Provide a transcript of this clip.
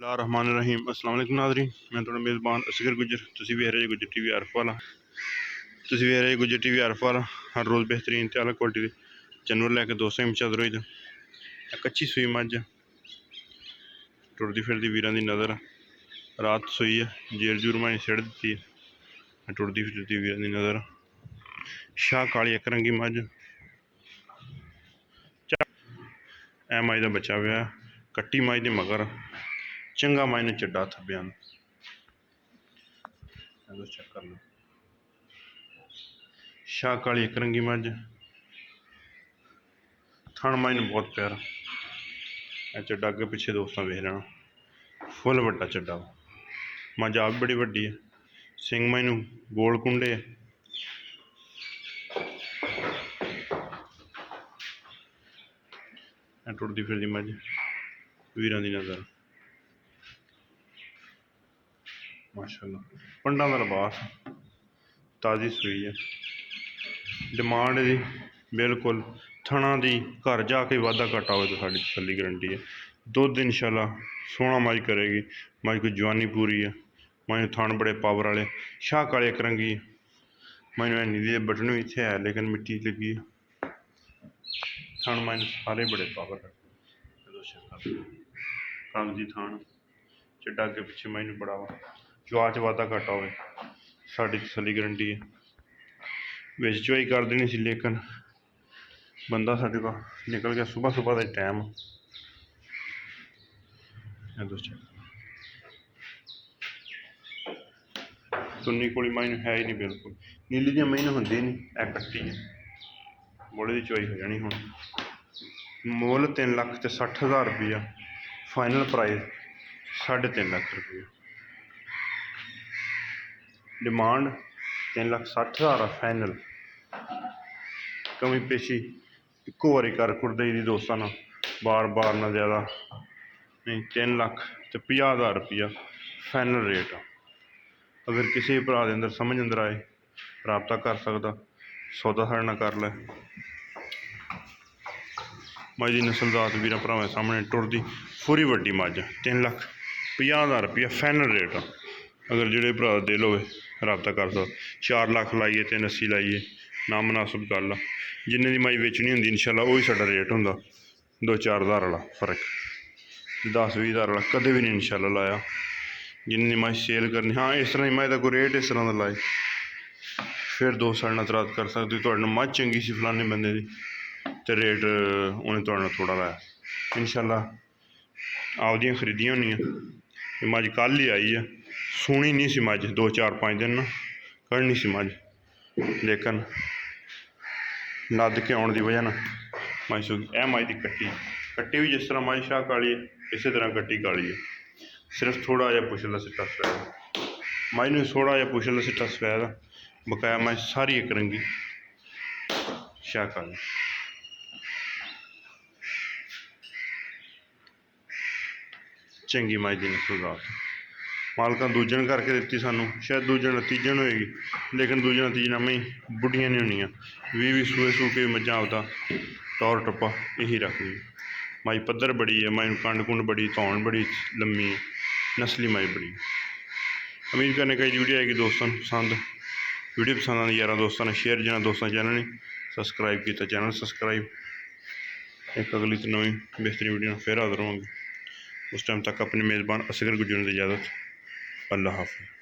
रहमान रहीम अस्सलाम वालेकुम नाज़रीन, मैं थोड़ा मेज़बान असगर गुजर। तुसी भी रहे गुजर टीवी आरफ वाला। तुसी भी रहे गुजर टीवी आरफ वाला। हर रोज़ बेहतरीन ते आला क्वालिटी दे जानवर लैके दोस्तों में चल रही कच्ची सूई मझ टुरदी फिरदी वीरां दी नज़र रात सूई है, जेर जूर माई सिड़ दी है, टुरदी फिरदी वीरां दी नज़र शाह काली एक रंगी मझ ए मझ का बच्चा हुआ कट्टी मझ के मगर चंगा मझ ने चड्डा थब्बिया चेक कर लो। शाह काली एक रंगी मझ थन मझ ने बहुत प्यारा चड्डा अगे पिछे दोस्तों वेख लेना फुल वड्डा चड्डा मझ आप बड़ी वड्डी है, सिंग मझ नूं गोल कुंडे टुरदी फिरदी मझ वीरां दी नज़र माशाअल्लाह पंडा का लिबास ताज़ी सूई है। डिमांड दी बिल्कुल थणा दी घर जाके वाधा घाटा हो तो साड़ी तसल्ली गारंटी है। दुध इंशाल्लाह सोहना मझ करेगी, मझ कोई जवानी पूरी है, मझ थण बड़े पावर वाले शाह काले एक रंगी मझ हैनी दी बटन भी इत्थे है लेकिन मिट्टी लगी थण मझ सारे बड़े पावर रंग दी थण चिट्टा अगे पिछे मझ बड़ा चवा च वाधा घाटा हो साड़ी तसल्ली गारंटी है। बिच चवाई कर देनी सी लेकिन बंदा साढ़े को निकल गया सुबह सुबह का टाइम सुन्नी कोली मझ है ही नहीं बिल्कुल नीली जी महीने होंगी नहीं ए कट्टी है बोले की चवाई हो जानी हूँ। मुल 3,60,000 रुपया फाइनल प्राइस 3.5 लाख रुपया डिमांड 3,60,000 फाइनल कमी पेशी इको बारी कर कुर दी दोस्तों ना बार बार ना ज़्यादा नहीं 3,50,000 रुपया फाइनल रेट आ। अगर किसी भरा के अंदर समझ अंदर आए रबता कर सकता सौदा साढ़े नाल कर लै। मझ की नस्लजात वीर भरावें सामने टुरदी पूरी वड्डी मझ 3,50,000 रुपया फाइनल रेट आ। अगर जोड़े भरा दिल हो रबता कर सकता 4 लाख लाइए 380 लाइए ना मुनासिब गल आ। जिन्ने दी मझ बेचनी होंगी इंशाल्लाह वही साडा रेट होंदा 2-4 हज़ार वाला फर्क 10-20 हज़ार वाला कदे भी नहीं इंशाल्लाह लाया जिन्नी मझ सेल करनी। हाँ इस तरह की मझ का कोई रेट इस तरह का लाए फिर दोस्त साढ़े नाल तराद कर सकते तुहाडे नाल मझ चंगी सी फलाने बंदे दी तो रेट उन्हें तुहाडे नाल थोड़ा लाया इंशाल्लाह आपदियां खरीदियां होनियां। मझ कल ही आई है सोहनी नहीं सी मझ 2-4-5 दिन ना कढ़नी सी मझ लेकिन लद के आने की वजह ना मझ सूगी ए मझ की कट्टी कट्टी भी जिस तरह मझ शाह काली है इस तरह कट्टी काली है सिर्फ थोड़ा जहा पुछला सिट्टा सफेद मझ नूं थोड़ा जहा पुछला सिट्टा सफेद बकाया मझ सारी एक रंगी शाह काली चंगी मझ की नस्लजात मालका दूजन करके दिती सानू शायद दूजन तीजन होएगी लेकिन दूजन तीजन में बुढ़िया नहीं होनिया 20 सूए सू के मझा आपदा टौर टप्पा यही रखनी मझ पद्धर बड़ी है मझ कंड कुंड बड़ी धौन बड़ी लम्मी है नस्ली मझ बड़ी। उम्मीद करने कई वीडियो आएगी दोस्तों पसंद वीडियो पसंद आती यार दोस्तों ने शेयर जिन्हें दोस्तों चैनल ने सबसक्राइब किया चैनल सबसक्राइब एक अगली तो नवी बेहतरीन वीडियो फिर हाजिर होंगे उस टाइम तक अपने मेज़बान असगर गुजरन की इजाज़त अल्लाह हाफ़िज़।